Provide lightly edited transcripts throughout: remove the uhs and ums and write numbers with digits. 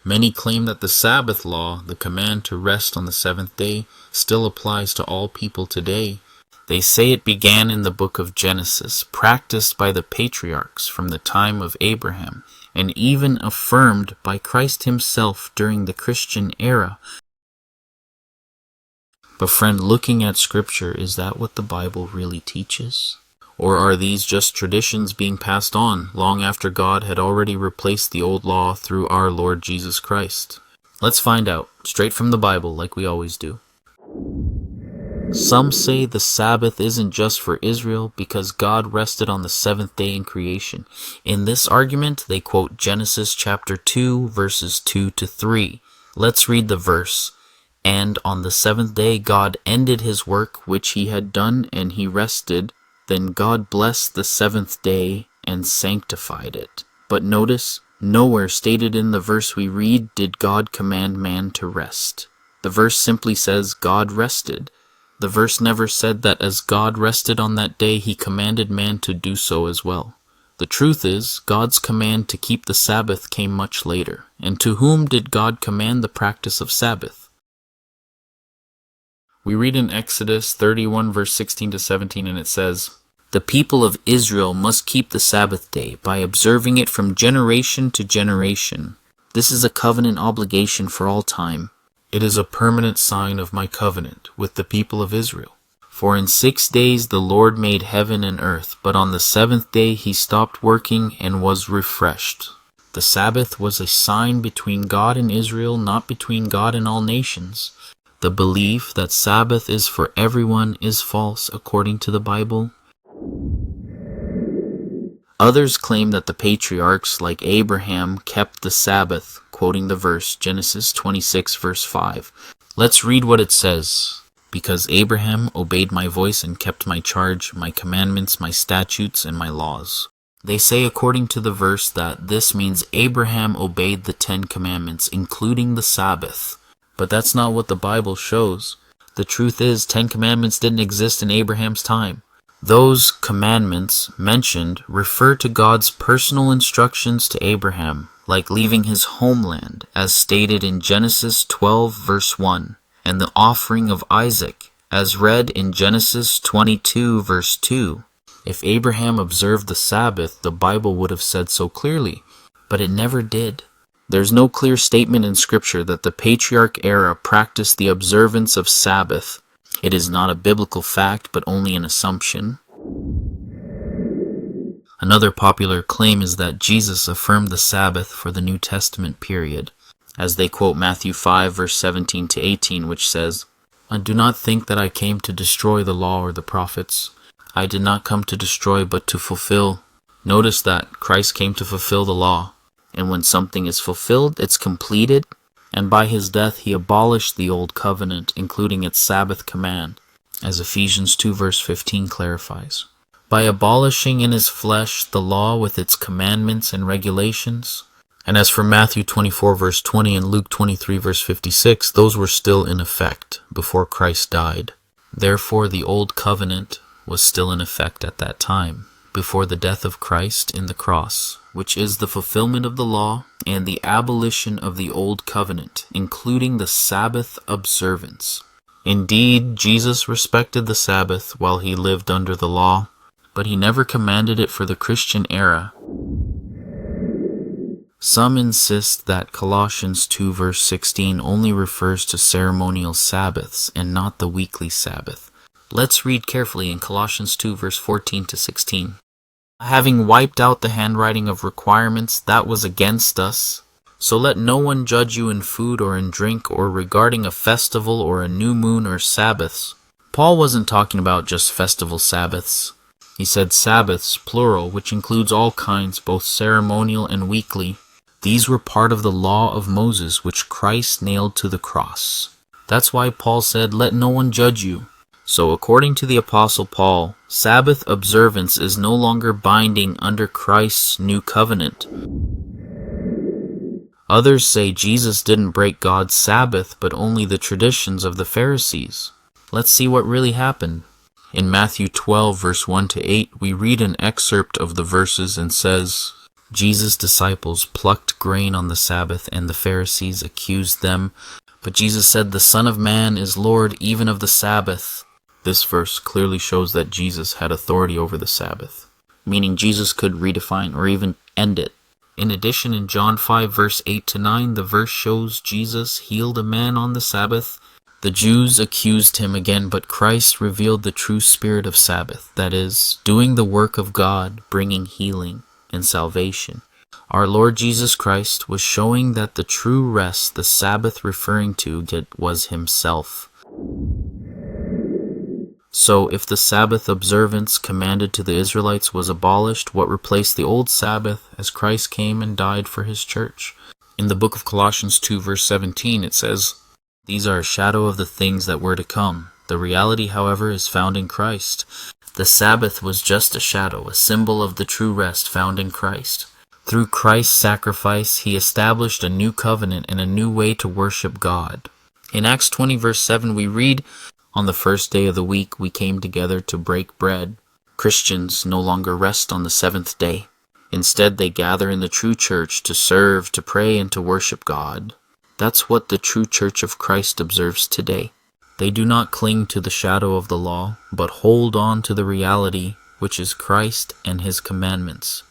Many claim that the Sabbath law, the command to rest on the seventh day, still applies to all people today. They say it began in the book of Genesis, practiced by the patriarchs from the time of Abraham, and even affirmed by Christ himself during the Christian era. But friend, looking at Scripture, is that what the Bible really teaches? Or are these just traditions being passed on long after God had already replaced the old law through our Lord Jesus Christ? Let's find out, straight from the Bible, like we always do. Some say the Sabbath isn't just for Israel because God rested on the seventh day in creation. In this argument, they quote Genesis chapter 2, verses 2 to 3. Let's read the verse. And on the seventh day God ended his work which he had done, and he rested. Then God blessed the seventh day and sanctified it. But notice, nowhere stated in the verse we read did God command man to rest. The verse simply says God rested. The verse never said that as God rested on that day, he commanded man to do so as well. The truth is, God's command to keep the Sabbath came much later. And to whom did God command the practice of Sabbath? We read in Exodus 31 verse 16 to 17, and it says, "The people of Israel must keep the Sabbath day by observing it from generation to generation. This is a covenant obligation for all time. It is a permanent sign of my covenant with the people of Israel. For in 6 days the Lord made heaven and earth, but on the seventh day he stopped working and was refreshed." The Sabbath was a sign between God and Israel, not between God and all nations. The belief that Sabbath is for everyone is false according to the Bible. Others claim that the patriarchs, like Abraham, kept the Sabbath, quoting the verse, Genesis 26, verse 5. Let's read what it says. "Because Abraham obeyed my voice and kept my charge, my commandments, my statutes, and my laws." They say according to the verse that this means Abraham obeyed the 10 Commandments, including the Sabbath. But that's not what the Bible shows. The truth is, 10 Commandments didn't exist in Abraham's time. Those commandments mentioned refer to God's personal instructions to Abraham, like leaving his homeland, as stated in Genesis 12, verse 1, and the offering of Isaac, as read in Genesis 22, verse 2. If Abraham observed the Sabbath, the Bible would have said so clearly, but it never did. There's no clear statement in Scripture that the patriarch era practiced the observance of Sabbath. It is not a biblical fact, but only an assumption. Another popular claim is that Jesus affirmed the Sabbath for the New Testament period, as they quote Matthew 5, verse 17 to 18, which says, "I do not think that I came to destroy the law or the prophets. I did not come to destroy, but to fulfill." Notice that Christ came to fulfill the law. And when something is fulfilled, it's completed. And by his death, he abolished the old covenant, including its Sabbath command, as Ephesians 2 verse 15 clarifies. By abolishing in his flesh the law with its commandments and regulations. And as for Matthew 24 verse 20 and Luke 23 verse 56, those were still in effect before Christ died. Therefore, the old covenant was still in effect at that time, before the death of Christ in the cross, which is the fulfillment of the law and the abolition of the old covenant, including the Sabbath observance. Indeed, Jesus respected the Sabbath while he lived under the law, but he never commanded it for the Christian era. Some insist that Colossians 2 verse 16 only refers to ceremonial Sabbaths and not the weekly Sabbath. Let's read carefully in Colossians 2 verse 14 to 16. "Having wiped out the handwriting of requirements that was against us, so let no one judge you in food or in drink or regarding a festival or a new moon or Sabbaths." Paul wasn't talking about just festival Sabbaths. He said Sabbaths, plural, which includes all kinds, both ceremonial and weekly. These were part of the law of Moses, which Christ nailed to the cross. That's why Paul said, "Let no one judge you." So according to the Apostle Paul, Sabbath observance is no longer binding under Christ's new covenant. Others say Jesus didn't break God's Sabbath, but only the traditions of the Pharisees. Let's see what really happened. In Matthew 12, verse 1 to 8, we read an excerpt of the verses and says, Jesus' disciples plucked grain on the Sabbath, and the Pharisees accused them. But Jesus said, "The Son of Man is Lord even of the Sabbath." This verse clearly shows that Jesus had authority over the Sabbath, meaning Jesus could redefine or even end it. In addition, in John 5 verse 8 to 9, the verse shows Jesus healed a man on the Sabbath. The Jews accused him again, but Christ revealed the true spirit of Sabbath, that is, doing the work of God, bringing healing and salvation. Our Lord Jesus Christ was showing that the true rest the Sabbath referring to was himself. So if the Sabbath observance commanded to the Israelites was abolished, what replaced the old Sabbath as Christ came and died for his church? In the book of Colossians 2 verse 17 it says, "These are a shadow of the things that were to come. The reality, however, is found in Christ." The Sabbath was just a shadow, a symbol of the true rest found in Christ. Through Christ's sacrifice, he established a new covenant and a new way to worship God. In Acts 20 verse 7 we read, "On the first day of the week we came together to break bread." Christians no longer rest on the seventh day. Instead, they gather in the true church to serve, to pray, and to worship God. That's what the true church of Christ observes today. They do not cling to the shadow of the law, but hold on to the reality, which is Christ and his commandments.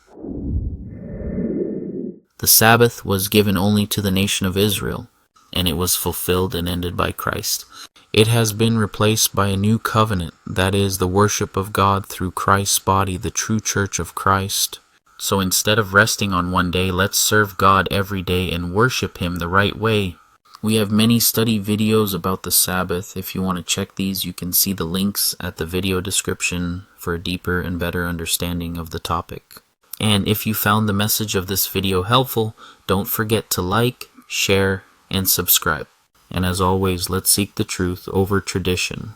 The Sabbath was given only to the nation of Israel, and it was fulfilled and ended by Christ. It has been replaced by a new covenant, that is, the worship of God through Christ's body, the true church of Christ. So instead of resting on one day, let's serve God every day and worship him the right way. We have many study videos about the Sabbath. If you want to check these, you can see the links at the video description for a deeper and better understanding of the topic. And if you found the message of this video helpful, don't forget to like, share, and subscribe. And as always, let's seek the truth over tradition.